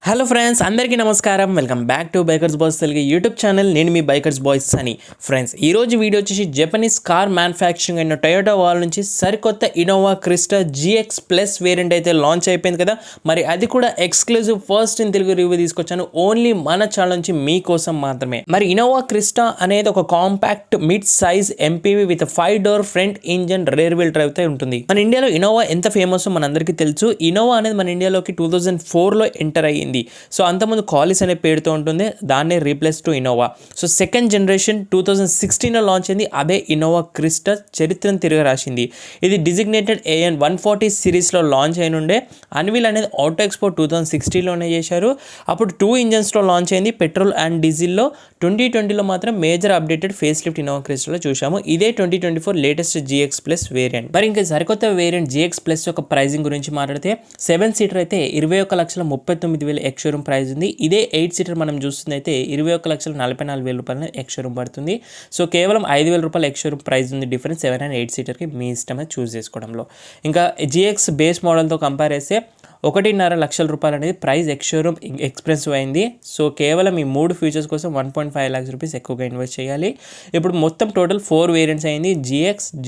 Hello friends, అందరికీ నమస్కారం. Welcome back to bikers boys Telugu YouTube channel. నేను మీ బైకర్స్ బాయ్స్ అని. ఫ్రెండ్స్, ఈరోజు వీడియో వచ్చేసి జపనీస్ కార్ మ్యానుఫ్యాక్చరింగ్ అయిన టొయోటా వాళ్ళ నుంచి సరికొత్త Innova Crysta GX plus variant అయితే లాంచ్ అయిపోయింది కదా. మరి అది కూడా exclusive first in Telugu review తీసుకొచ్చాను, ఓన్లీ మన ఛానల్ నుంచి మీకోసం మాత్రమే. మరి ఇన్నోవా క్రిస్టా అనేది ఒక compact mid size MPV with 5 door front engine rear wheel drive తో ఉంటుంది. మన ఇండియాలో ఇన్నోవా ఎంత ఫేమస్ మనందరికీ తెలుసు. ఇన్నోవా అనేది మన ఇండియాలోకి 2004లో ఎంటర్ అయ్యింది. సో అంతకుముందు కాలిస్ అనే పేరుతో ఉంటుంది, దాన్నే replace to Innova. So second generation 2016లో లాంచ్ అయింది. అదే ఇన్నోవా క్రిస్టా చరిత్రను తిరిగి రాసింది. ఇది డిజిగ్నేటెడ్ AN 140 సిరీస్లో లాంచ్ అయిన ఉండే. అన్వీల్ అనేది ఆటో ఎక్స్పో 2016లోనే చేశారు. అప్పుడు 2 ఇంజన్స్లో లాంచ్ అయింది, పెట్రోల్ అండ్ డీజిల్లో. 2020లో మాత్రం major updated face lift Innova క్రిస్టాలో చూసాము. ఇదే 2024 లేటెస్ట్ GX ప్లస్ వేరియంట్. మరి ఇంకా సరికొత్త వేరియంట్ GX ప్లస్ యొక్క ప్రైజింగ్ గురించి మాట్లాడితే 7 సీటర్ అయితే 21,39,000 ఎక్స్ షోరూమ్ ప్రైస్ ఉంది. ఇదే 8 సీటర్ మనం చూస్తుంది అయితే 21,44,000 రూపాయలు ఎక్స్ షోరూమ్ పడుతుంది. సో కేవలం 5,000 రూపాయలు ఎక్స్ షోరూమ్ ప్రైస్ ఉంది డిఫరెన్స్ 7 అండ్ 8 సీటర్కి. మీ ఇష్టమే చూస్ చేసుకోవడంలో. ఇంకా GX బేస్ మోడల్తో కంపేర్ చేస్తే 1.5 లక్షల రూపాయలు అనేది ప్రైస్ ఎక్స్ షోరూమ్ ఎక్స్పెన్సివ్ అయింది. సో కేవలం ఈ 3 ఫీచర్స్ కోసం 1.5 lakhs రూపీస్ ఎక్కువగా ఇన్వెస్ట్ చేయాలి. ఇప్పుడు మొత్తం టోటల్ 4 వేరియంట్స్ అయింది,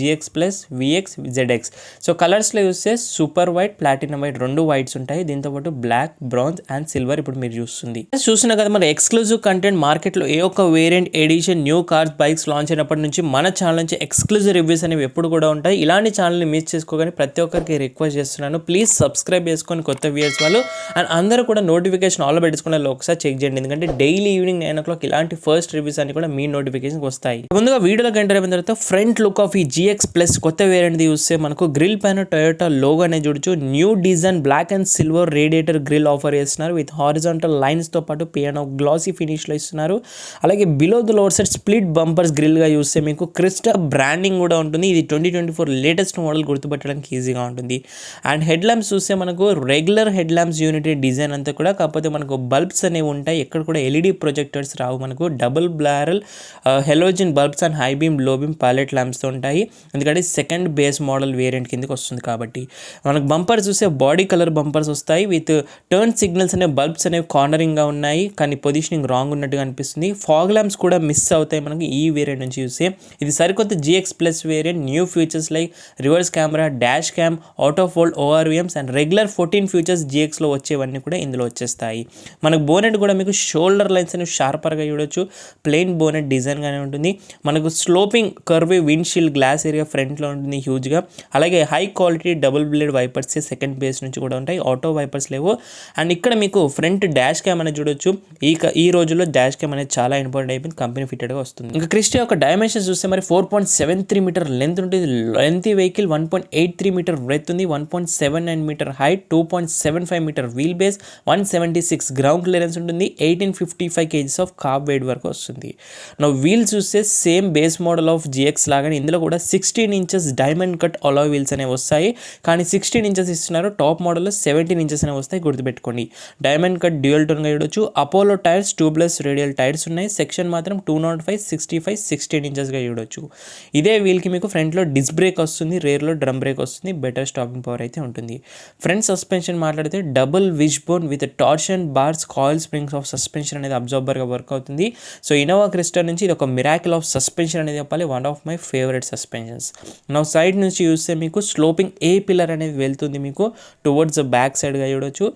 GX plus VX ZX. So కలర్స్లో చూస్తే super white, platinum white, 2 whites ఉంటాయి. దీంతోపాటు బ్లాక్, బ్రాంజ్ అండ్ సిల్వర్ ఇప్పుడు మీరు చూస్తున్నా కదా. మరి ఎక్స్క్లూజివ్ కంటెంట్ మార్కెట్లో ఏ ఒక్క variant edition new cars bikes launch అయినప్పటి నుంచి మన ఛానల్ నుంచి ఎక్స్క్లూజివ్ రివ్యూస్ అనేవి ఎప్పుడు కూడా ఉంటాయి. ఇలాంటి ఛానల్ని మిస్ చేసుకోగానే ప్రతి ఒక్కరికి రిక్వెస్ట్ చేస్తున్నాను, ప్లీజ్ సబ్స్క్రైబ్ చేసుకొని కొత్త వ్యూయర్స్ వాళ్ళు అండ్ అందరూ కూడా నోటిఫికేషన్ ఆల్ పెట్టుకునే ఒకసారి చెక్ చేయండి. ఎందుకంటే డైలీ ఈవినింగ్ 9 o'clock ఇలాంటి ఫస్ట్ రివ్యూస్ అన్ని కూడా మీ నోటిఫికేషన్ వస్తాయి. ముందుగా వీడియోలోకి ఎంటర్ అయిన తర్వాత ఫ్రంట్ లుక్ ఆఫ్ ఈ GX ప్లస్ కొత్త వేరియంట్ చూస్తే మనకు గ్రిల్ పైన టొయోటా లోగో అనేది చూడొచ్చు. New design black and silver radiator grille offer చేస్తున్నారు విత్ హారిజాంటల్ లైన్స్ తో పాటు పియానో గ్లాసీ ఫినిష్ లో ఇస్తున్నారు. అలాగే below the lower side split bumpers grille గా చూస్తే మీకు క్రిస్టా బ్రాండింగ్ కూడా ఉంటుంది. ఇది 2024 లేటెస్ట్ మోడల్ గుర్తుపట్టడానికి ఈజీగా ఉంటుంది. అండ్ హెడ్ ల్యాంప్స్ చూస్తే మనకు regular head lamps unity design అంతా కూడా, కాకపోతే మనకు బల్బ్స్ అనేవి ఉంటాయి. ఎక్కడ కూడా LED ప్రొజెక్టర్స్ రావు. మనకు double barrel halogen bulbs and high beam low beam pallet ల్యాంప్స్తో ఉంటాయి. ఎందుకంటే సెకండ్ బేస్ మోడల్ వేరియంట్ కిందకి వస్తుంది కాబట్టి. మనకు బంపర్స్ చూస్తే బాడీ కలర్ బంపర్స్ వస్తాయి విత్ టర్న్ సిగ్నల్స్ అనే బల్బ్స్ అనేవి కార్నరింగ్గా ఉన్నాయి, కానీ పొజిషనింగ్ రాంగ్ ఉన్నట్టుగా అనిపిస్తుంది. ఫాగ్ ల్యాంప్స్ కూడా మిస్ అవుతాయి మనకి ఈ వేరియంట్ నుంచి చూస్తే. ఇది సరికొత్త GX plus variant. New features like reverse camera, dash cam, auto fold ORVMs and regular 14 features GXలో వచ్చేవన్నీ కూడా ఇందులో వచ్చేస్తాయి. మనకు బోనెట్ కూడా మీకు షోల్డర్ లైన్స్ అనేవి షార్పర్గా చూడొచ్చు. ప్లెయిన్ బోనెట్ డిజైన్గానే ఉంటుంది. మనకు sloping curvy windshield glass area ఫ్రంట్లో ఉంటుంది హ్యూజ్గా. అలాగే high quality double blade wipers second base నుంచి కూడా ఉంటాయి, ఆటో వైపర్స్ లేవు. అండ్ ఇక్కడ మీకు ఫ్రంట్ డాష్ క్యామ్ అనేది చూడొచ్చు. ఈ రోజుల్లో డాష్ క్యామ్ అనేది చాలా ఇంపార్టెంట్ అయిపోయింది, కంపెనీ ఫిట్టెడ్గా వస్తుంది. ఇంకా క్రిస్టా యొక్క డైమెన్షన్స్ చూస్తే మరి 4.73 మీటర్ లెంత్ ఉంటుంది. లెంత్ వెహికల్ 1.83 మీటర్ బ్రెత్ ఉంది, 1.79 metre height, 2.75 metre wheel base, 176 ground clearance ఉంటుంది, 1855 kgs ఆఫ్ కార్బ్ వెయిట్ వరకు వస్తుంది. నా వీల్స్ చూస్తే same base model of GX లాగానే ఇందులో కూడా 16 inches diamond cut alloy wheels అనేవి వస్తాయి, కానీ 16 inches ఇస్తున్నారు. టాప్ మోడల్లో 17 inches అనేవి వస్తాయి, గుర్తుపెట్టుకోండి. డైమండ్ కట్ డ్యూయల్ టోన్గా చూడొచ్చు. Apollo tyres tubeless radial tyres ఉన్నాయి. సెక్షన్ మాత్రం 205, 65, 16 inchesగా చూడొచ్చు. ఇదే వీల్కి మీకు ఫ్రంట్లో డిస్క్ బ్రేక్ వస్తుంది, రేర్లో డ్రమ్ బ్రేక్ వస్తుంది. బెటర్ స్టాపింగ్ పవర్ అయితే ఉంటుంది. ఫ్రంట్ సస్పెన్షన్ మాట్లాడితే double wish bone with torsion bars coil springs of suspension అనేది అబ్జార్బర్గా వర్క్ అవుతుంది. సో ఇన్నోవా క్రిస్టా నుంచి ఇది ఒక మిరాకిల్ ఆఫ్ సస్పెన్షన్ అనేది చెప్పాలి, one of my favourite suspensions. నా సైడ్ నుంచి చూస్తే మీకు స్లోపింగ్ ఏ పిల్లర్ అనేది వెళ్తుంది మీకు టువర్డ్స్ బ్యాక్ సైడ్గా చూడొచ్చు.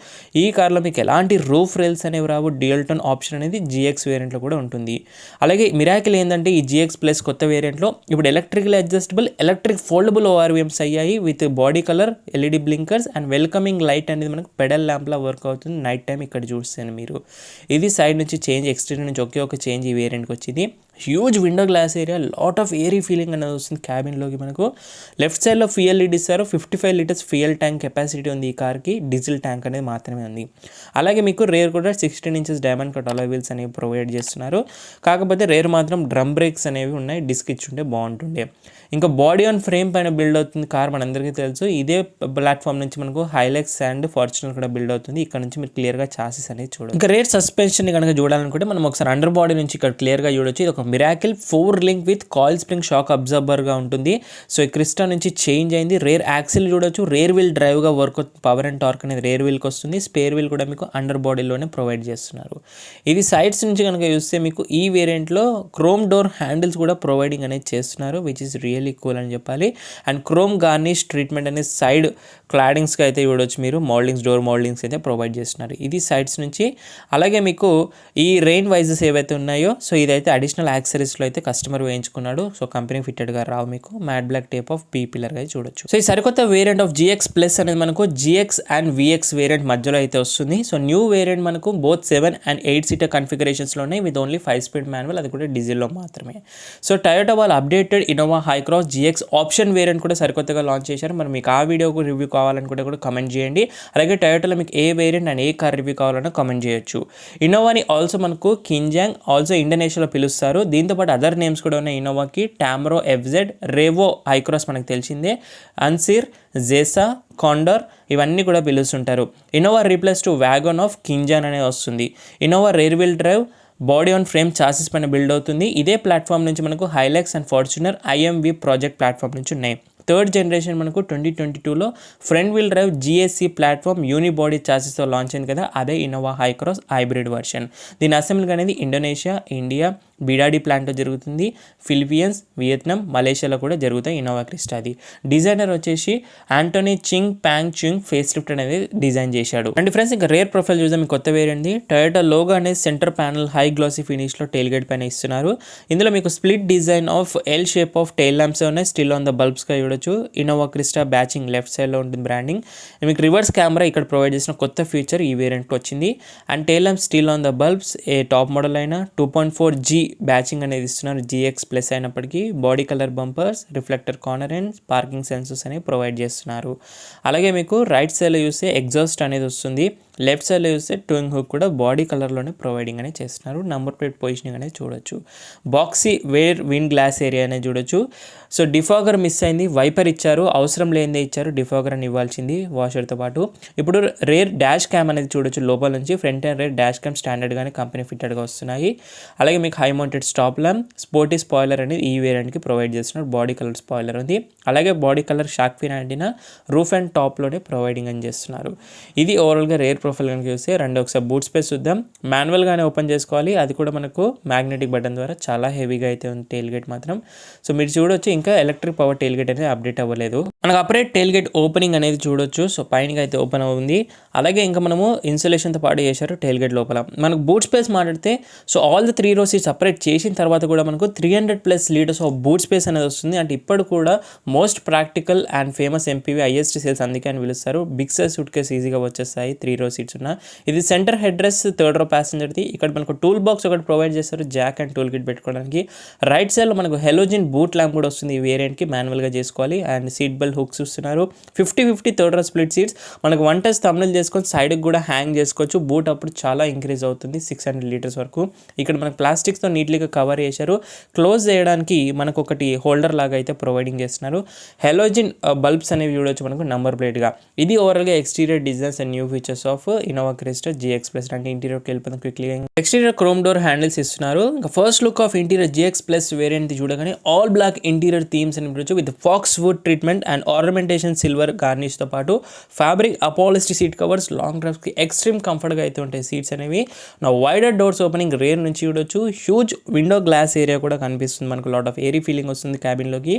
ఈ కార్లో మీకు ఎలాంటి రూఫ్ రైల్స్ అనేవి రావు. డ్యూయల్ టోన్ ఆప్షన్ అనేది GX వేరియంట్లో కూడా ఉంటుంది. అలాగే మిరాకిల్ ఏంటంటే ఈ GX ప్లస్ కొత్త వేరియంట్లో ఇప్పుడు electrical adjustable electric foldable ORVMs అయ్యాయి with body colour LED blinkers and welcoming light అనేది మనకు పెడల్ ల్యాంప్లా వర్క్ అవుతుంది నైట్ టైం. ఇక్కడ చూస్తాను మీరు ఇది సైడ్ నుంచి చేంజ్, ఎక్స్టీరియర్ నుంచి ఒకే ఒక చేంజ్ ఈ వేరియంట్కి వచ్చింది. Huge window glass area, lot of airy feeling అనేది వస్తుంది క్యాబిన్లోకి. మనకు లెఫ్ట్ సైడ్లో ఫ్యూయల్ లీడ్ ఇస్తారు. 55 liters ఫ్యూయల్ ట్యాంక్ కెపాసిటీ ఉంది ఈ కార్కి. డీజిల్ ట్యాంక్ అనేది మాత్రమే ఉంది. అలాగే మీకు రేర్ కూడా 16 inches diamond cut alloy wheels అనేవి ప్రొవైడ్ చేస్తున్నారు. కాకపోతే రేర్ మాత్రం డ్రమ్ బ్రేక్స్ అనేవి ఉన్నాయి, డిస్క్ ఇచ్చుంటే బాగుంటుండే. ఇంకా బాడీ ఆన్ ఫ్రేమ్ పైన బిల్డ్ అవుతుంది కార్, మనందరికీ తెలుసు. ఇదే ప్లాట్ఫామ్ నుంచి మనకు హైలెక్స్ అండ్ ఫార్చునర్ కూడా బిల్డ్ అవుతుంది. ఇక్కడ నుంచి మీరు క్లియర్గా చాసిస్ అనేది చూడొచ్చు. ఇంకా రేర్ సస్పెన్షన్ కనుక చూడాలనుకుంటే మనం ఒకసారి అండర్ బాడీ నుంచి ఇక్కడ క్లియర్గా చూడొచ్చు. ఇది ఒక ఒక miracle 4 link with coil spring shock అబ్జర్బర్గా ఉంటుంది. సో ఈ క్రిస్టా నుంచి చేంజ్ అయింది. రేర్ యాక్సిల్ చూడొచ్చు, రేర్ వీల్ డ్రైవ్గా వర్క్ పవర్ అండ్ టార్క్ అనేది రేర్ వీల్కి వస్తుంది. స్పేర్ వీల్ కూడా మీకు అండర్ బాడీలోనే ప్రొవైడ్ చేస్తున్నారు. ఇది సైడ్స్ నుంచి కనుక చూస్తే మీకు ఈ వేరియంట్లో క్రోమ్ డోర్ హ్యాండిల్స్ కూడా ప్రొవైడింగ్ అనేది చేస్తున్నారు, విచ్ ఇస్ రియల్లీ కూల్ అని చెప్పాలి. అండ్ క్రోమ్ గార్నిష్ ట్రీట్మెంట్ అనేది సైడ్ క్లాడింగ్స్కి అయితే చూడొచ్చు మీరు, మోల్డింగ్స్ డోర్ మోల్డింగ్స్ అయితే ప్రొవైడ్ చేస్తున్నారు ఇది సైడ్స్ నుంచి. అలాగే మీకు ఈ రెయిన్ వైజెస్ ఏవైతే ఉన్నాయో సో ఇదైతే అడిషనల్ యాక్సరీస్లో అయితే కస్టమర్ వేయించుకున్నాడు. సో కంపెనీ ఫిట్టెడ్గా రావు, మీకు matte black tape of P పిల్లర్గా అయితే చూడొచ్చు. సో ఈ సరికొత్త వేరియంట్ ఆఫ్ GX ప్లస్ అనేది మనకు GX అండ్ VX వేరియంట్ మధ్యలో అయితే వస్తుంది. సో న్యూ వేరియంట్ మనకు బోత్ 7 and 8 సీటర్ కన్ఫిగరేషన్స్లో ఉన్నాయి విత్ ఓన్లీ 5 స్పీడ్ మాన్యువల్, అది కూడా డీజిల్లో మాత్రమే. సో టయోటా వాళ్ళు updated Innova Hycross GX option variant కూడా సరికొత్తగా లాంచ్ చేశారు. మరి మీకు ఆ వీడియోకు రివ్యూ కావాలనుకుంటే కూడా కమెంట్ చేయండి. అలాగే టయోటాలో మీకు ఏ వేరియంట్ అండ్ ఏ కార్ రివ్యూ కావాలన్నా కమెంట్ చేయొచ్చు. ఇన్నోవాని ఆల్సో మనకు కింజాంగ్ ఆల్సో ఇండోనేషియాలో పిలుస్తారు. దీంతోపాటు అదర్ నేమ్స్ కూడా ఉన్నాయి ఇన్నోవాకి. టామ్రో, FZ, రేవో హైక్రాస్ మనకు తెలిసిందే, అన్సిర్, జేసా, కాండర్ ఇవన్నీ కూడా పిలుస్తుంటారు. Innova replace to wagon of Kijang అనేది వస్తుంది. Innova rear wheel drive body on frame chassis పైన బిల్డ్ అవుతుంది. ఇదే ప్లాట్ఫామ్ నుంచి మనకు Hilux and Fortuner IMV project platform నుంచి ఉన్నాయి. థర్డ్ జనరేషన్ మనకు 2022లో front wheel drive GSC platform unibody చాసిస్తో లాంచ్ అయింది కదా, అదే ఇన్నోవా హైక్రాస్ హైబ్రిడ్ వర్షన్. దీని అసెంబ్లీ అనేది ఇండోనేషియా, ఇండియా, బిడాడి ప్లాంట్లో జరుగుతుంది. ఫిలిపియన్స్, వియత్నాం, మలేషియాలో కూడా జరుగుతాయి ఇన్నోవా క్రిస్టాది. డిజైనర్ వచ్చేసి Anthony Ching Pang Ching face lift అనేది డిజైన్ చేశాడు. అండ్ ఫ్రెండ్స్ ఇంకా రేర్ ప్రొఫైల్ చూద్దాం. కొత్త వేరియంట్ టయోటా లోగో అనేది సెంటర్ ప్యానల్ హై గ్లాసీ ఫినిష్లో టెయిల్ గేట్ పైన ఇస్తున్నారు. ఇందులో మీకు split design of L shape of tail lamps ఉన్నాయి, స్టిల్ ఆన్ ద బల్బ్స్గా చూడొచ్చు. ఇన్నోవా క్రిస్టా బ్యాచింగ్ లెఫ్ట్ సైడ్లో ఉంటుంది బ్రాండింగ్. మీకు రివర్స్ కెమెరా ఇక్కడ ప్రొవైడ్ చేసిన కొత్త ఫీచర్ ఈ వేరియంట్కి వచ్చింది. And tail lamp still on the bulbs. A top model అయినా 2.4G బ్యాచింగ్ అనేది ఇస్తున్నారు GX ప్లస్ అయినప్పటికీ. Body colour bumpers, reflector corner and parking sensors అనేవి ప్రొవైడ్ చేస్తున్నారు. అలాగే మీకు రైట్ సైడ్లో చూస్తే ఎగ్జాస్ట్ అనేది వస్తుంది. లెఫ్ట్ సైడ్లో చూస్తే టూయింగ్ హుక్ కూడా బాడీ కలర్లోనే ప్రొవైడింగ్ అనేది చేస్తున్నారు. నంబర్ ప్లేట్ పొజిషనింగ్ అనేది చూడొచ్చు. Boxy rear wind glass area అనేది చూడొచ్చు. సో డిఫాగర్ మిస్ అయింది, వైపర్ ఇచ్చారు, అవసరం లేనిదే ఇచ్చారు, డిఫాగర్ అని ఇవ్వాల్సింది వాషర్తో పాటు. ఇప్పుడు రేర్ డాష్ క్యామ్ అనేది చూడొచ్చు లోపల నుంచి. Front and rear dash cam స్టాండర్డ్గానే కంపెనీ ఫిట్టెడ్గా వస్తున్నాయి. అలాగే మీకు high mounted stop lamp, sporty spoiler అనేది ఈ వేరియంట్కి ప్రొవైడ్ చేస్తున్నారు. బాడీ కలర్ స్పాయిలర్ ఉంది. అలాగే body colour shark fin antenna roof and టాప్లోనే ప్రొవైడింగ్ అని చేస్తున్నారు. ఇది ఓవరాల్గా రేర్ ప్రొఫైల్ కనుక చూస్తే. రెండు ఒకసారి బూట్ స్పేస్ చూద్దాం. మాన్యువల్గానే ఓపెన్ చేసుకోవాలి, అది కూడా మనకు మ్యాగ్నెటిక్ బటన్ ద్వారా. చాలా హెవీగా అయితే ఉంది టెయిల్ గేట్ మాత్రం. సో మీరు చూడొచ్చు ఇంకా ఎలక్ట్రిక్ పవర్ టెయిల్ గేట్ అనేది అప్డేట్ అవ్వలేదు. మనకు అపరేట్ టెయిల్ గేట్ ఓపెనింగ్ అనేది చూడొచ్చు. సో పైన అయితే ఓపెన్ అవుతుంది. అలాగే ఇంకా మనము ఇన్సులేషన్తో పాటు చేశారు టెయిల్ గేట్ లోపల. మనకు బూట్ స్పేస్ మాట్లాడితే so all the 3 rows seats separate చేసిన తర్వాత కూడా మనకు 300+ లీటర్స్ ఆఫ్ బూట్ స్పేస్ అనేది వస్తుంది. అంటే ఇప్పుడు కూడా most practical and famous MPV IST sales అందుకే అని పిలుస్తారు. బిగ్ సైజ్ సూట్ కేస్ ఈజీగా వచ్చేస్తాయి 3 rows సీట్స్ ఉన్న. ఇది సెంటర్ హెడ్ రెస్, థర్డ్ రో ప్యాసింజర్ది. ఇక్కడ మనకు టూల్ బాక్స్ ఒకటి ప్రొవైడ్ చేస్తారు, జాక్ అండ్ టూల్ కిట్ పెట్టుకోవడానికి. రైట్ సైడ్లో మనకు హెలోజిన్ బూట్ ల్యాంప్ కూడా వస్తుంది. ఈ వేరియంట్కి మాన్యువల్గా చేసుకోవాలి. అండ్ సీట్ బెల్ట్ హుక్స్ ఇస్తున్నారు. 50-50 థర్డ్ రో స్ప్లిట్ సీట్స్. మనకు 1 టచ్ థంబ్నెయిల్ చేసుకొని సైడ్కి కూడా హ్యాంగ్ చేసుకోవచ్చు. బూట్ అప్పుడు చాలా ఇంక్రీజ్ అవుతుంది 600 లీటర్స్ వరకు. ఇక్కడ మనకు ప్లాస్టిక్స్తో నీట్లీగా కవర్ చేశారు. క్లోజ్ చేయడానికి మనకు ఒకటి హోల్డర్ లాగా అయితే ప్రొవైడింగ్ చేస్తున్నారు. హెలోజిన్ బల్బ్స్ అనేవి చూడొచ్చు మనకు నంబర్ ప్లేట్గా. ఇది ఓవరాల్గా exterior designs and new features of Innova Crysta GX plus. అంటే ఇంటీరియర్కి వెళ్ళిపోతాం క్విక్లీగా. ఎక్స్టీరియర్ క్రోమ్ డోర్ హ్యాండిల్స్ ఇస్తున్నారు. ఇంకా first look of interior GX plus variant చూడగానే ఆల్ బ్లాక్ ఇంటీరియర్ థీమ్స్ అని చూడొచ్చు with faux wood treatment and ornamentation silver గార్నిష్తో పాటు fabric upholstery seat covers. Long డ్రైవ్స్కి ఎక్స్ట్రీమ్ కంఫర్ట్గా అయితే ఉంటాయి సీట్స్ అనేవి. నా వైడర్ డోర్స్ ఓపెనింగ్ రేర్ నుంచి చూడొచ్చు. హ్యూజ్ విండో గ్లాస్ ఏరియా కూడా కనిపిస్తుంది మనకు. లాట్ ఆఫ్ ఎయిరీ ఫీలింగ్ వస్తుంది క్యాబిన్లోకి.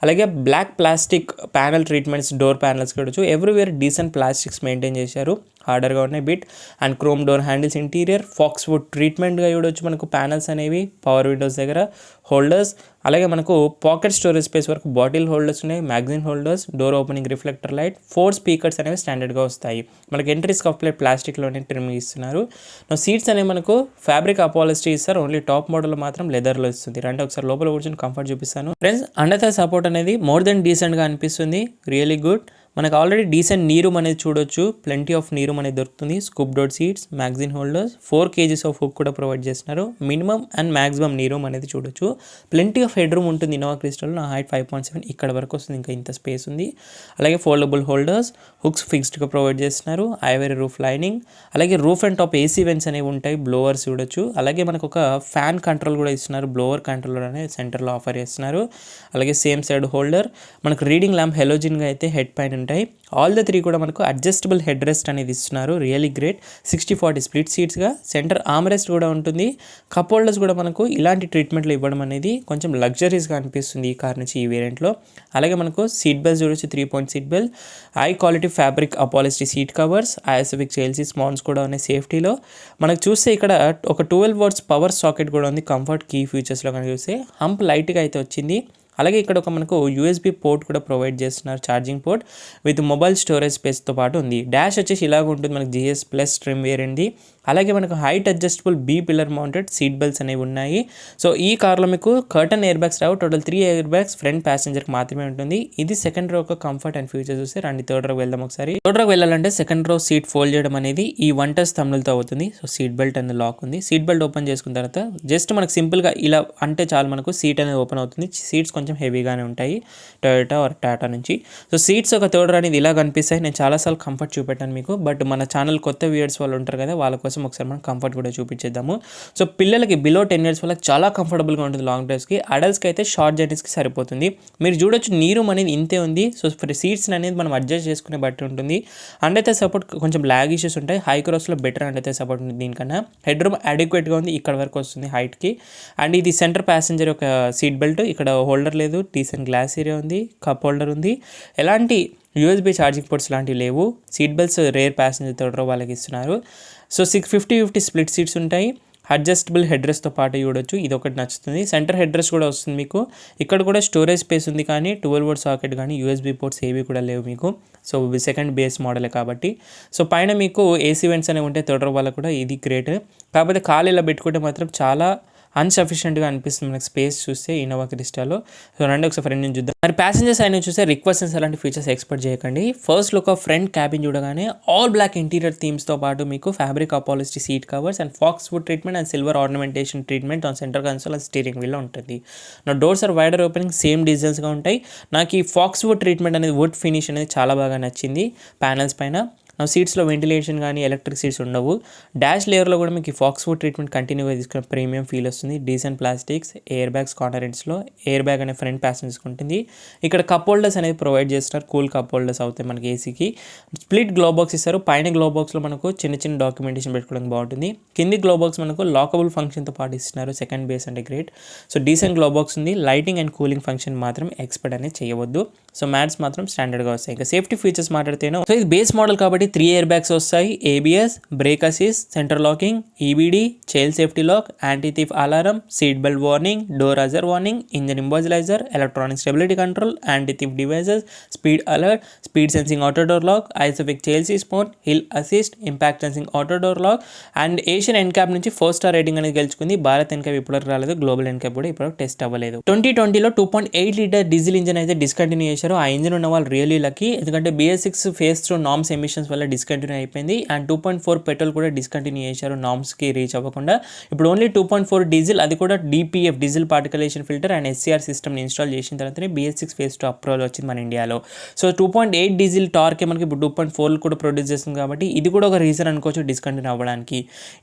అలాగే black plastic panel treatments door panels చూడొచ్చు. ఎవ్రీవేర్ డీసెంట్ ప్లాస్టిక్స్ మెయింటైన్ చేశారు, హార్డర్గా ఉన్నాయి bit. And chrome door handles interior faux wood ట్రీట్మెంట్గా చూడొచ్చు మనకు. ప్యానల్స్ అనేవి పవర్ విండోస్ దగ్గర హోల్డర్స్. అలాగే మనకు పాకెట్ స్టోరేజ్ స్పేస్ వరకు బాటిల్ హోల్డర్స్ ఉన్నాయి, magazine holders, door opening reflector light, 4 speakers అనేవి స్టాండర్డ్గా వస్తాయి. మనకి ఎంట్రీ స్కఫ్ ప్లేట్ ప్లాస్టిక్లోనే ట్రిమ్ ఇస్తున్నారు. సీట్స్ అనేవి మనకు ఫ్యాబ్రిక్ అపాలిస్టీ ఇస్తారు, ఓన్లీ టాప్ మోడల్ మాత్రం లెదర్లో ఇస్తుంది. అంటే ఒకసారి లోపల కూర్చొని కంఫర్ట్ చూపిస్తాను ఫ్రెండ్స్. అండర్ థై సపోర్ట్ అనేది మోర్ దెన్ డీసెంట్గా అనిపిస్తుంది, రియలీ గుడ్. మనకు ఆల్రెడీ డీసెంట్ నీ రూమ్ అనేది చూడొచ్చు, ప్లెంటీ ఆఫ్ నీ రూమ్ అనేది దొరుకుతుంది. Scoop door seats, magazine holders, 4 kgs of hook కూడా ప్రొవైడ్ చేస్తున్నారు. మినిమం అండ్ మ్యాక్సిమం నీ రూమ్ అనేది చూడొచ్చు. ప్లెంటీ ఆఫ్ హెడ్ రూమ్ ఉంటుంది ఇన్నోవా క్రిస్టల్. నా హైట్ 5.7 ఇక్కడ వరకు వస్తుంది, ఇంకా ఇంత స్పేస్ ఉంది. అలాగే ఫోల్డబుల్ హోల్డర్స్, హుక్స్ ఫిక్స్డ్గా ప్రొవైడ్ చేస్తున్నారు. ఐవరీ రూఫ్ లైనింగ్, అలాగే roof and top AC vents అనేవి ఉంటాయి, బ్లోవర్స్ చూడొచ్చు. అలాగే మనకు ఒక ఫ్యాన్ కంట్రోల్ కూడా ఇస్తున్నారు, బ్లోవర్ కంట్రోలర్ అనేది సెంటర్లో ఆఫర్ చేస్తున్నారు. అలాగే సేమ్ సైడ్ హోల్డర్, మనకు రీడింగ్ ల్యాంప్ హెలోజిన్గా అయితే హెడ్ పైన ఉంటాయి. ఆల్ ద 3 కూడా మనకు అడ్జస్టబుల్ హెడ్ రెస్ట్ అనేది ఇస్తున్నారు, రియలీ గ్రేట్. 60-40 స్ప్లిట్ సీట్స్గా సెంటర్ ఆర్మ్ రెస్ట్ కూడా ఉంటుంది. కప్ హోల్డర్స్ కూడా మనకు ఇలాంటి ట్రీట్మెంట్లో ఇవ్వడం అనేది కొంచెం లగ్జరీస్గా అనిపిస్తుంది ఈ కార్ నుంచి, ఈ వేరియంట్లో. అలాగే మనకు సీట్ బెల్ట్ చూడొచ్చు, 3-point seat belt, high quality fabric upholstery seat covers, ISOFIX చేల్సీ స్పాన్స్ కూడా ఉన్నాయి సేఫ్టీలో. మనకు చూస్తే ఇక్కడ ఒక 12 volts పవర్ సాకెట్ కూడా ఉంది. కంఫర్ట్ కీ ఫీచర్స్లో కనుక చూస్తే హంప్ లైట్గా అయితే వచ్చింది. అలాగే ఇక్కడ ఒక మనకు యూఎస్బీ పోర్ట్ కూడా ప్రొవైడ్ చేస్తున్నారు, charging port with mobile storage స్పేస్తో పాటు ఉంది. డాష్ వచ్చేసి ఇలాగ ఉంటుంది మనకు, GS ప్లస్ ట్రిమ్ వేరింది. అలాగే మనకు height adjustable B pillar mounted seat belts అనేవి ఉన్నాయి. సో ఈ కార్లో మీకు కర్టన్ ఎయిర్ బ్యాగ్స్ రావు, టోటల్ 3 ఎయిర్ బ్యాగ్స్ ఫ్రంట్ ప్యాసింజర్కి మాత్రమే ఉంటుంది. ఇది సెకండ్ రో ఒక కంఫర్ట్ అండ్ ఫీచర్స్ చూస్తే. రండి థర్డ్ రోకి వెళ్దాం ఒకసారి. థర్డ్ రోకి వెళ్ళాలంటే సెకండ్ రో సీట్ ఫోల్డ్ చేయడం అనేది ఈ 1 touch థంబ్నెల్తో అవుతుంది. సో సీట్ బెల్ట్ అనేది లాక్ ఉంది. సీట్ బెల్ట్ ఓపెన్ చేసుకున్న తర్వాత జస్ట్ మనకు సింపుల్గా ఇలా అంటే చాలు, మనకు సీట్ అనేది ఓపెన్ అవుతుంది. సీట్స్ కొంచెం హెవీగానే ఉంటాయి టొయోటా ఆర్ టాటా నుంచి. సో సీట్స్ ఒక థర్డ్ రో అనేది ఇలా కనిపిస్తాయి. నేను చాలాసార్లు కంఫర్ట్ చూపెట్టాను మీకు, బట్ మన ఛానల్ కొత్త వ్యూయర్స్ వాళ్ళు ఉంటారు కదా, వాళ్ళ కోసం ఒకసారి మనం కంఫర్ట్ కూడా చూపించేద్దాము. సో పిల్లలకి బిలో 10 years వాళ్ళకి చాలా కంఫర్టబుల్గా ఉంటుంది లాంగ్ డ్రైవ్స్కి. అడల్ట్స్కి అయితే షార్ట్ జర్నీస్కి సరిపోతుంది. మీరు చూడొచ్చు నీ రూమ్ అనేది ఇంతే ఉంది. సో సీట్స్ అనేది మనం అడ్జస్ట్ చేసుకునే బట్టి ఉంటుంది. అండ్ అయితే సపోర్ట్ కొంచెం ల్యాగ్ ఇష్యూస్ ఉంటాయి, హై క్రాస్లో బెటర్ అండ్ అయితే సపోర్ట్ ఉంది దీనికన్నా. హెడ్ రూమ్ అడిక్వేట్గా ఉంది, ఇక్కడ వరకు వస్తుంది హైట్కి. అండ్ ఇది సెంటర్ ప్యాసింజర్ ఒక సీట్ బెల్ట్, ఇక్కడ హోల్డర్ లేదు, డీసెంట్ గ్లాస్ ఏరియా ఉంది, కప్ హోల్డర్ ఉంది. ఎలాంటి యూఎస్బీ ఛార్జింగ్ పోర్ట్స్ లాంటివి లేవు. Seat belts rare passenger third row వాళ్ళకి ఇస్తున్నారు. సో 50-50 స్ప్లిట్ సీట్స్ ఉంటాయి. అడ్జస్టబుల్ హెడ్ రెస్ట్తో పాటు చూడొచ్చు, ఇది ఒకటి నచ్చుతుంది. సెంటర్ హెడ్ రెస్ట్ కూడా వస్తుంది మీకు. ఇక్కడ కూడా స్టోరేజ్ స్పేస్ ఉంది, కానీ 12 volt సాకెట్ కానీ యూఎస్బీ పోర్ట్స్ ఏవి కూడా లేవు మీకు. సో సెకండ్ బేస్ మోడలే కాబట్టి. సో పైన మీకు ఏసీ వెంట్స్ అనేవి ఉంటాయి థర్డ్ రో వాళ్ళకి కూడా, ఇది గ్రేట్. కాకపోతే కాలు ఇలా పెట్టుకుంటే మాత్రం చాలా అన్సఫిషియెంట్గా అనిపిస్తుంది మనకి స్పేస్ చూస్తే ఇన్నోవా క్రిస్టాలో. సో రండి ఒకసారి ఫ్రంట్ నుంచి చూద్దాం. మరి ప్యాసింజర్స్ అయినా చూస్తే రిక్వెస్ట్స్ అలాంటి ఫీచర్స్ ఎక్స్పెక్ట్ చేయకండి. First look of front cabin చూడగానే ఆల్ బ్లాక్ ఇంటీరియర్ థీమ్స్తో పాటు మీకు fabric upholstery seat covers and faux wood treatment and silver ornamentation treatment on centre console and steering వీల్లో ఉంటుంది. నా doors are wider opening, same డిజైన్స్గా ఉంటాయి. నాకు ఈ ఫాక్స్ వుడ్ ట్రీట్మెంట్ అనేది, వుడ్ ఫినిష్ అనేది చాలా బాగా నచ్చింది ప్యానల్స్ పైన. నా సీట్స్లో వెంటిలేషన్ కానీ ఎలక్ట్రిక్ సీట్స్ ఉండవు. డాష్ లేయర్లో కూడా మీకు ఫాక్స్ వుడ్ ట్రీట్మెంట్ కంటిన్యూగా తీసుకున్న ప్రీమియం ఫీల్ వస్తుంది. Decent plastics, air bags corner ఎండ్స్లో, ఎయిర్ బ్యాగ్ అనే ఫ్రంట్ ప్యాసింజర్స్కి ఉంటుంది. ఇక్కడ కప్ హోల్డర్స్ అనేది ప్రొవైడ్ చేస్తున్నారు, కూల్ కప్ హోల్డర్స్ అవుతాయి మనకి ఏసీకి. స్ప్లిట్ గ్లో బాక్స్ ఇస్తారు. పైన గ్లో బాక్స్లో మనకు చిన్న చిన్న డాక్యుమెంటేషన్ పెట్టుకోవడానికి బాగుంటుంది. కింది గ్లో బాక్స్ మనకు లాకబుల్ ఫంక్షన్తో పాటు ఇస్తున్నారు, సెకండ్ బేస్ అంటే great. So decent glove box ఉంది. లైటింగ్ అండ్ కూలింగ్ ఫంక్షన్ మాత్రం ఎక్స్పెక్ట్ అనేది చేయవద్దు. సో మ్యాట్స్ మాత్రం స్టాండర్డ్గా వస్తాయి. ఇంకా సేఫ్టీ ఫీచర్స్ మాట్లాడితేనో, సో ఇది బేస్ మోడల్ కాబట్టి 3 ఎయిర్ బ్యాగ్స్ వస్తాయి, ABS, brake assist, centre locking, EBD, child safety lock, anti theft alarm, seat belt warning, door ajar warning, engine immobiliser, electronic stability control, anti theft devices, speed alert, speed sensing auto door lock, isofix child స్పోన్, hill assist, impact sensing auto door lock. And Asian NCAP నుంచి 4 star rating అనేది గెలుచుకుంది. Bharat NCAP ఇప్పటివరకు రాలేదు, global NCAP కూడా ఇప్పటివరకు test అవ్వలేదు. 2020లో 2.8 litre diesel engine అయితే డిస్కంటిన్యూ చేశారు. ఆ ఇంజన్ ఉన్న వాళ్ళు రియల్లీ లక్కీ, ఎందుకంటే BS6 ఫేజ్ 2 నామ్స్ ఎమిషన్స్ వల్ల డిస్కంటిన్యూ అయిపోయింది. అండ్ 2.4 పెట్రోల్ కూడా డిస్కంటిన్యూ చేశారు నామ్స్కి రీచ్ అవ్వకుండా. ఇప్పుడు ఓన్లీ 2.4 డీజిల్, అది కూడా DPF diesel particulate filter and SCR సిస్టమ్ని ఇన్స్టాల్ చేసిన తర్వాతనే BS6 ఫేజ్ 2 అప్రూవల్ వచ్చింది మన ఇండియాలో. సో 2.8 డీజిల్ టార్కే మనకి ఇప్పుడు 2.4 కూడా ప్రొడ్యూస్ చేస్తుంది కాబట్టి ఇది కూడా ఒక రీజన్ అనుకోవచ్చు డిస్కంటిన్యూ అవ్వడానికి.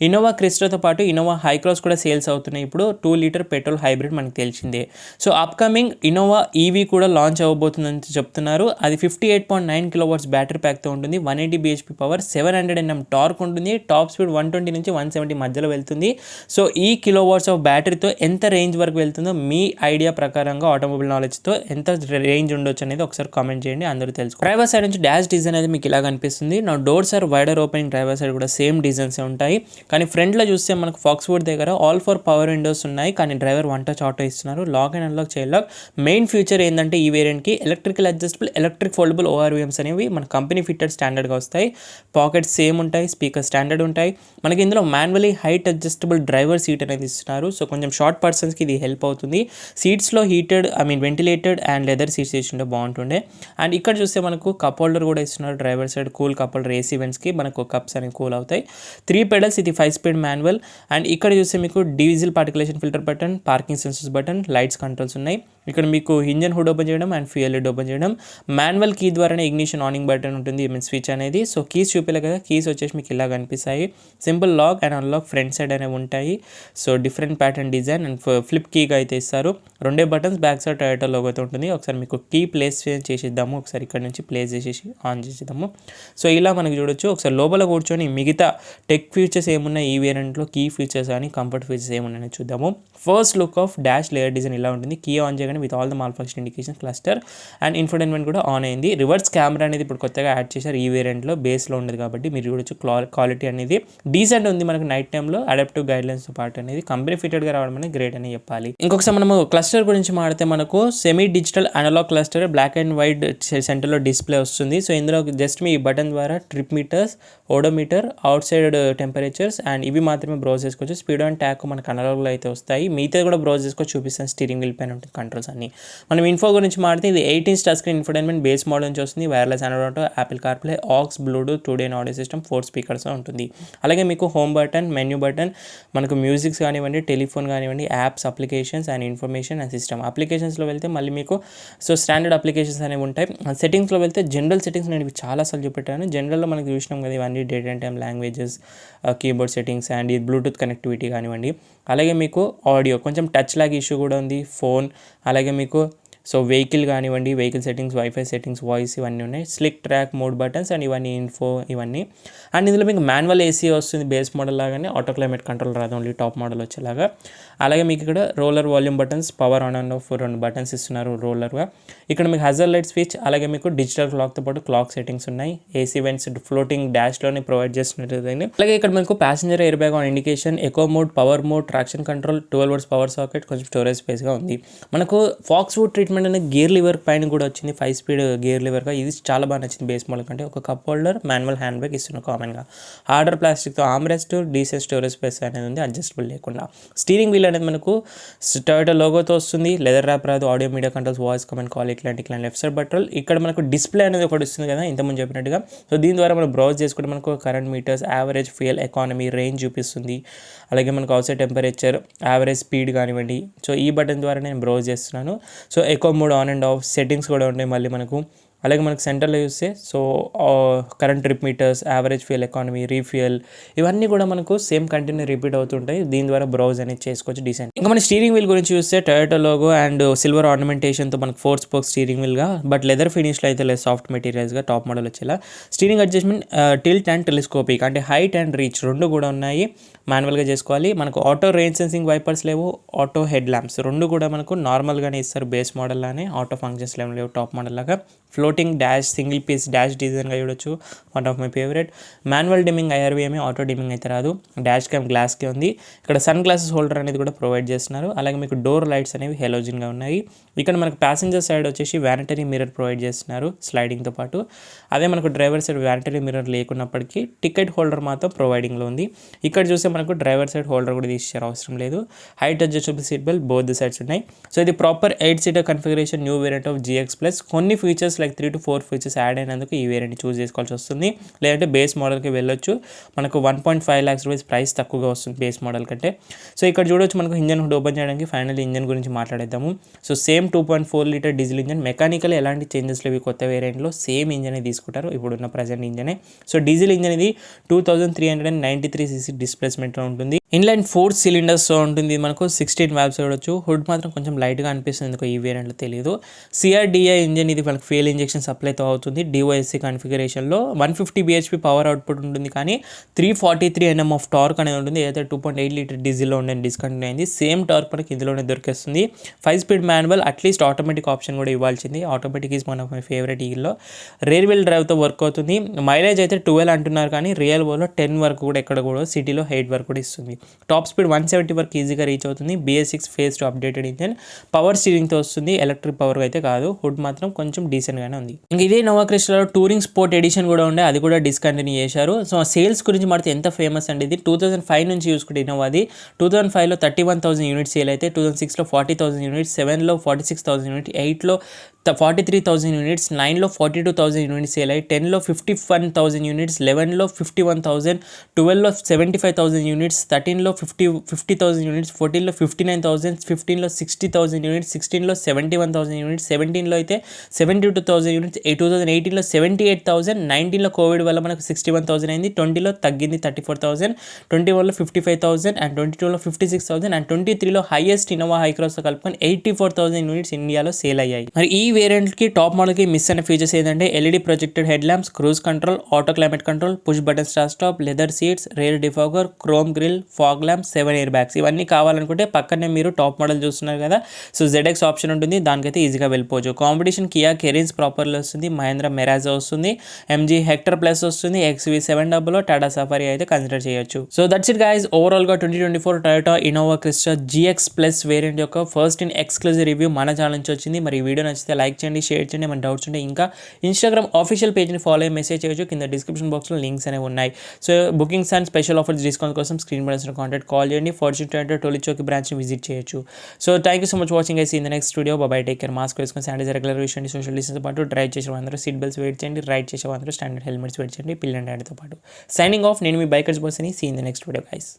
ఇన్నోవా క్రిస్టాతో పాటు ఇన్నోవా హైక్రాస్ కూడా సేల్స్ అవుతున్నాయి ఇప్పుడు. 2 లీటర్ పెట్రోల్ హైబ్రిడ్ మనకు తెలిసిందే. సో అప్కమింగ్ ఇన్నోవా EV కూడా లాంచ్ అవ్వబోతుందని చెప్తున్నారు. అది 58.9 kW బ్యాటరీ ప్యాక్తో ఉంటుంది. 180 bhp పవర్, 700 Nm టార్క్ ఉంటుంది. టాప్ స్పీడ్ 120 నుంచి 170 మధ్యలో వెళ్తుంది. సో ఈ కిలోవాట్స్ ఆఫ్ బ్యాటరీతో ఎంత రేంజ్ వరకు వెళ్తుందో మీ ఐడియా ప్రకారంగా ఆటోమొబైల్ నాలెడ్జ్తో ఎంత రేంజ్ ఉండొచ్చు అనేది ఒకసారి కామెంట్ చేయండి, అందరూ తెలుసు. డ్రైవర్ సైడ్ నుంచి డాష్ డిజైన్ అనేది మీకు ఇలా కనిపిస్తుంది. నా doors are wider opening, driver side కూడా సేమ్ డిజైన్స్ ఉంటాయి. కానీ ఫ్రంట్లో చూస్తే మనకు ఫాక్స్వుడ్ దగ్గర ఆల్ ఫర్ పవర్ విండోస్ ఉన్నాయి, కానీ డ్రైవర్ 1 touch ఆటో ఇస్తున్నారు. Lock and unlock, child lock. Main feature ఏంటంటే ఈ వేరియంట్కి electrical adjustable, electric foldable ORVMs అనేవి మన కంపెనీ ఫిట్టెడ్ స్టాండర్డ్గా వస్తాయి. వస్తాయి. పాకెట్స్ సేమ్ ఉంటాయి, స్పీకర్ స్టాండర్డ్ ఉంటాయి. మనకి ఇందులో manually height adjustable driver seat అనేది ఇస్తున్నారు. సో కొంచెం షార్ట్ పర్సన్స్కి ఇది హెల్ప్ అవుతుంది. సీట్స్లో heated ventilated and leather seats ఇస్తుంటే బాగుంటుండే. అండ్ ఇక్కడ చూస్తే మనకు కప్ హోల్డర్ కూడా ఇస్తున్నారు. Driver side cool cup holder, AC ఈవెంట్స్కి మనకు కప్స్ అనేవి కూల్ అవుతాయి. 3 పెడల్స్, ఇది 5 స్పీడ్ మాన్యువల్. అండ్ ఇక్కడ చూస్తే మీకు diesel particulate filter button, parking sensors button, lights controls ఉన్నాయి. ఇక్కడ మీకు ఇంజన్ హుడ్ ఓపెన్ చేయడం అండ్ ఫ్యూయల్ లిడ్ ఓపెన్ చేయడం. మాన్యువల్ కీ ద్వారానే ఇగ్నిషన్ ఆనింగ్ బటన్ ఉంటుంది, స్విచ్ అనేది. సో కీస్ చూపేలే కదా, కీస్ వచ్చేసి మీకు ఇలా కనిపిస్తాయి. Simple lock and unlock front side అనేవి ఉంటాయి. So different pattern design and flip కీగా అయితే ఇస్తారు. 2 బటన్స్ బ్యాక్ సైడ్ టయోటా లోగోతో ఉంటుంది. ఒకసారి మీకు కీ ప్లేస్ చేసిద్దాము. ఒకసారి ఇక్కడ నుంచి ప్లేస్ చేసేసి ఆన్ చేసేద్దాము. సో ఇలా మనకి చూడొచ్చు. ఒకసారి లోపల కూర్చొని మిగతా టెక్ ఫీచర్స్ ఏమున్నాయి ఈ వేరియంట్లో, కీ ఫీచర్స్ కానీ కంఫర్ట్ ఫీచర్స్ ఏమున్నాయని చూద్దాము. First look of dash layer design ఇలా ఉంటుంది. కీ ఆన్ చేయగానే with all the mall function indication cluster and infotainment కూడా ఆన్ అయింది. రివర్స్ కెమెరా అనేది ఇప్పుడు కొత్తగా యాడ్ చేశారు ఈ వేరియంట్లో, బేస్లో ఉండదు కాబట్టి మీరు చూడొచ్చు. క్వాలిటీ అనేది డీసెంట్ ఉంది. మనకు నైట్ టైంలో అడాప్టివ్ గైడ్లైన్స్తో పాటు అనేది కంపెనీ ఫిటెడ్గా రావడం అనేది గ్రేట్ అని చెప్పాలి. ఇంకొకసారి మనము క్లస్టర్ గురించి మాడితే మనకు semi digital analogue cluster, black and white సెంటర్లో డిస్ప్లే వస్తుంది. సో ఇందులో జస్ట్ మీ బటన్ ద్వారా trip meters, odometer, outside temperatures and ఇవి మాత్రమే బ్రౌజ్ చేసుకోవచ్చు. స్పీడ్ అండ్ ట్యాక్ మనకు అనలాగ్లో అయితే వస్తాయి. మిగతా కూడా బ్రౌజ్ చేసుకోవచ్చు. చూపిస్తాను. స్టీరింగ్ వీల్ పైన ఉంటుంది కంట్రోల్స్ అన్ని. మనం ఇన్ఫో గురించి మాడితే ఇది 18 touch screen infotainment base model నుంచి వస్తుంది. Wireless Android, Apple CarPlay, aux, Bluetooth, 2D audio system, 4 speakers ఉంటుంది. అలాగే మీకు హోమ్ బటన్, మెన్యూ బటన్, మనకు మ్యూజిక్స్ కానివ్వండి, టెలిఫోన్ కానివ్వండి, apps, applications and information and system. అప్లికేషన్స్లో వెళ్తే మళ్ళీ మీకు స్టాండర్డ్ అప్లికేషన్స్ అనేవి ఉంటాయి. సెట్టింగ్స్లో వెళ్తే జనరల్ సెట్టింగ్స్ నేను ఇవి చాలాసార్లు చూపెట్టాను. జనరల్లో మనకు చూసినాం కదా ఇవన్నీ date and time, languages, keyboard settings and ఈ బ్లూటూత్ కనెక్టివిటీ కానివ్వండి. అలాగే మీకు ఆడియో కొంచెం టచ్ లాగ్ ఇష్యూ కూడా ఉంది. ఫోన్, అలాగే మీకు వెహికల్ కానివ్వండి, vehicle settings, wifi settings, voice ఇవన్నీ ఉన్నాయి. Slick track mode buttons and ఇవన్నీ ఇన్ఫో ఇవన్నీ. అండ్ ఇందులో మీకు మాన్యువల్ ఏసీ వస్తుంది బేస్ మోడల్ లాగానే. ఆటో క్లైమేట్ కంట్రోల్ రాదు, ఓన్లీ టాప్ మోడల్ వచ్చేలాగా. అలాగే మీకు ఇక్కడ roller volume buttons, power on and of 2 buttons ఇస్తున్నారు రోలర్గా. ఇక్కడ మీకు హజర్ లైట్ స్విచ్, అలాగే మీకు డిజిటల్ క్లాక్తో పాటు క్లాక్ సెట్టింగ్స్ ఉన్నాయి. ఏసీ వెంట్స్ ఫ్లోటింగ్ డాష్లోనే ప్రొవైడ్ చేస్తున్నట్టు. అలాగే ఇక్కడ మీకు passenger air bag on indication, eco mode, power mode, traction control, 12 volts power socket, కొంచెం స్టోరేజ్ స్పేస్గా ఉంది. మనకు ఫాక్స్ వుడ్ ట్రీట్మెంట్ అనేది గేర్ లివర్ పైన కూడా వచ్చింది. 5 స్పీడ్ గేర్ లివర్గా. ఇది చాలా బాగా నచ్చింది బేస్ మోడల్ కంటే. ఒక cup holder, manual hand bag ఇస్తున్నారు కామన్గా. హార్డర్ ప్లాస్టిక్తో ఆమ్రెస్ట్, డీసెంట్ స్టోరేజ్ స్పేస్ అనేది ఉంది, అడ్జస్టబుల్ లేకుండా. స్టీరింగ్ వీల్ అనేది మనకు టయోటా లోగోతో వస్తుంది. లెదర్ ర్యాప్ రాదు. Audio media controls, voice command, call, ఇట్లాంటి లెఫ్ట్ సైడ్ బటన్. ఇక్కడ మనకు డిస్ప్లే అనేది ఒకటి వస్తుంది కదా ఇంతకుముందు చెప్పినట్టుగా. సో దీని ద్వారా మనం బ్రౌజ్ చేసుకుంటే మనకు current meters, average fuel economy, range చూపిస్తుంది. అలాగే మనకు అవుట్సైడ్ టెంపరేచర్, యావరేజ్ స్పీడ్ కానివ్వండి. సో ఈ బటన్ ద్వారా నేను బ్రౌజ్ చేస్తున్నాను. So eco mode on and off settings కూడా ఉన్నాయి మళ్ళీ మనకు. అలాగే మనకు సెంటర్లో చూస్తే current trip meters, average fuel economy, refuel ఇవన్నీ కూడా మనకు సేమ్ కంటిన్యూ రిపీట్ అవుతుంటాయి. దీని ద్వారా బ్రౌజ్ అనేది చేసుకోవచ్చు డీసెంట్. ఇంకా మన స్టీరింగ్ వీల్ గురించి చూస్తే టయోటా లోగో అండ్ సిల్వర్ ఆర్నమెంటేషన్తో మనకు 4 స్పోక్ స్టీరింగ్ వీల్గా, బట్ లెదర్ ఫినిష్లో అయితే లేదు, సాఫ్ట్ మెటీరియల్స్గా టాప్ మోడల్ వచ్చేలా. Steering adjustment, tilt and telescopic, అంటే హైట్ అండ్ రీచ్ 2 కూడా ఉన్నాయి. మాన్యువల్గా చేసుకోవాలి. మనకు ఆటో రెయిన్ సెన్సింగ్ వైపర్స్ లేవు, ఆటో హెడ్ ల్యాంప్స్ 2 కూడా మనకు నార్మల్గానే ఇస్తారు బేస్ మోడల్ లానే. ఆటో ఫంక్షన్స్ లేవు టాప్ మోడల్ లాగా. Floating dash, single piece dash డిజైన్గా చూడొచ్చు, one of my favourite. Manual dimming IRVME, auto dimming అయితే రాదు. డాష్ క్యామ్ గ్లాస్కి ఉంది. ఇక్కడ సన్ గ్లాసెస్ హోల్డర్ అనేది కూడా ప్రొవైడ్ చేస్తున్నారు. అలాగే మీకు డోర్ లైట్స్ అనేవి హెలోజిన్గా ఉన్నాయి. ఇక్కడ మనకు ప్యాసింజర్ సైడ్ వచ్చేసి వ్యానిటరీ మిర్రర్ ప్రొవైడ్ చేస్తున్నారు స్లైడింగ్తో పాటు. అదే మనకు డ్రైవర్ సైడ్ వ్యానిటరీ మిర్రర్ లేకున్నప్పటికీ టికెట్ హోల్డర్ మాత్రం ప్రొవైడింగ్లో ఉంది. ఇక్కడ చూస్తే మనకు డ్రైవర్ సైడ్ హోల్డర్ కూడా తీసేసారు, అవసరం లేదు. Height adjustable seat belt both sides ఉన్నాయి. సో ఇది proper 8 seater configuration, new variant of GX+. కొన్ని features like 3 to 4 features add అయినందుకు ఈ వేరియంట్ చూస్ చేసుకోవాల్సి వస్తుంది. లేదంటే బేస్ మోడల్కి వెళ్ళొచ్చు. మనకు 1.5 lakhs రూపీస్ ప్రైస్ తక్కువగా వస్తుంది బేస్ మోడల్ కంటే. సో ఇక్కడ చూడొచ్చు మనకు ఇంజన్ హుడ్ ఓపెన్ చేయడానికి. ఫైనల్ ఇంజన్ గురించి మాట్లాడేద్దాము. So same 2.4 litre diesel engine. Mechanical ఎలాంటి చేంజెస్ లేవు కొత్త వేరియంట్లో. సేమ్ ఇంజనే తీసుకుంటారు ఇప్పుడున్న ప్రజెంట్ ఇంజనే. సో డీజిల్ ఇంజన్ ఇది 2393cc డిస్ప్లేస్మెంట్లో ఉంటుంది. ఇన్లైన్ 4 cylinders ఉంటుంది. మనకు 16 valves చూడొచ్చు. హుడ్ మాత్రం కొంచెం లైట్గా అనిపిస్తుంది ఎందుకో ఈ వేరియంట్లో తెలియదు. CRDI ఇంజన్ ఇది మనకు ఫ్యూయల్ ఇంజెక్షన్ సప్లైతో అవుతుంది. DOSC కాన్ఫిగరేషన్లో 150 bhp పవర్ అవుట్పుట్ ఉంటుంది. కానీ 343 Nm ఆఫ్ టార్క్ అనేది ఉంటుంది. ఏదైతే 2.8 లీటర్ డీజిల్లో ఉండే డిస్కంటిన్యూ అయింది. సేమ్ టార్క్ మనకి ఇందులోనే దొరికేస్తుంది. 5 speed manual, at least automatic option కూడా ఇవ్వాల్సింది. Automatic is one of my favourite ఈలో. రేర్ వీల్ డ్రైవ్తో వర్క్ అవుతుంది. మైలేజ్ అయితే 12 అంటున్నారు కానీ రియల్ వరల్డ్లో 10 వరకు కూడా ఎక్కడ కూడా, సిటీలో 8 వరకు కూడా ఇస్తుంది. టాప్ స్పీడ్ 170 వరకు ఈజీగా రీచ్ అవుతుంది. BS6 phase two updated engine, power స్టీరింగ్తో వస్తుంది. ఎలక్ట్రిక్ పవర్ అయితే కాదు. హుడ్ మాత్రం కొంచెం డీసెంట్ డీసెంట్గానే ఉంది. ఇంక ఇదే ఇన్నోవా క్రిస్టాలో టూరింగ్ స్పోర్ట్ ఎడిషన్ కూడా ఉండే, అది కూడా డిస్కంటిన్యూ చేశారు. సో సేల్స్ గురించి మాడితే ఎంత ఫేమస్ అండి ఇది 2005 నుంచి చూసుకుంటే ఇన్నోవాది 2005లో 31,000 యూనిట్స్ సేల్ అయితే 2006లో 40,000 యూనిట్స్, 7లో 46,000 యూనిట్, 8లో 43,000 యూనిట్స్, 9లో 42,000 యూనిట్స్ సేల్ అయ్యి, 10లో 51,000 యూనిట్స్, 11లో 51,000, 12లో 75,000 యూనిట్స్, 13లో 50,000 యూనిట్స్, 14లో 59,000, 15లో 60,000 యూనిట్స్, 16లో 71,000 యూనిట్స్, 17లో అయితే 72,000 యూనిట్స్, 2018లో 78,000, 19లో కోవిడ్ వల్ల మనకు 61,000 అయింది, 20లో తగ్గింది 34,000, 21లో 55,000 అండ్ 22లో 56,000 అండ్ 23లో హైయెస్ట్ ఇన్నోవా హైక్రాస్తో కలుపుకొని 84,000 యూనిట్స్ ఇండియాలో సేల్ అయ్యాయి. మరి ఈ వేరియంట్కి టాప్ మోడల్కి మిస్ అయిన ఫీచర్స్ ఏంటంటే LED projected head lamps, cruise control, auto climate control, push button start stop, leather seats, rare defogger, chrome grill, fog lamps, 7 air bags. ఇవన్నీ కావాలనుకుంటే పక్కనే మీరు టాప్ మోడల్ చూస్తున్నారు కదా, సో ZX ఆప్షన్ ఉంటుంది, దానికైతే ఈజీగా వెళ్ళిపోవచ్చు. కాంపిటీషన్ కియా కెరీన్స్ ప్రాపర్లో వస్తుంది, మహేంద్ర మెరాజో వస్తుంది, MG హెక్టర్ ప్లస్ వస్తుంది, XV700, టాటా సఫారీ అయితే కన్సిడర్ చేయొచ్చు. సో దట్స్ ఇట్ గైస్, ఓవరాల్గా 2024 Toyota Innova Crysta GX plus variant యొక్క ఫస్ట్ ఇన్ ఎక్స్క్లూజివ్ రివ్యూ మన ఛానల్ నుంచి వచ్చింది. మరి ఈ వీడియో నచ్చితే లైక్ చేయండి, షేర్ చేయండి. మన డౌట్స్ ఉంటే ఇంకా ఇన్స్టాగ్రామ్ ఆఫీషియల్ పేజ్ని ఫాలో అయ్యి మెసేజ్ చేయొచ్చు, కింద డిస్క్రిప్షన్ బాక్స్లో లింక్స్ అనేవి ఉన్నాయి. So bookings and special offers discount కోసం స్క్రీన్ మీద కాంటాక్ట్ కాల్ చేయండి. ఫార్చ్యూన్ టొయోటా టోలిచోకి బ్రాంచ్ని విజిట్ చేయొచ్చు. So thank you so much watching guys. In the next video bye take care. Mask వేసుకొని శానిటైజర్ రెగ్యులర్ యూస్ చేయండి. Social distance పాటు drive చేసే అందరూ seat belts wait చేయండి, రైడ్ చేసే అందరూ స్టాండర్డ్ హెల్మెట్స్ వెయిట్ చేయండి, పిల్లల డాడీతో పాటు. సైనింగ్ ఆఫ్, నేను మీ బైకర్స్ బాస్ అని. See in the next video guys.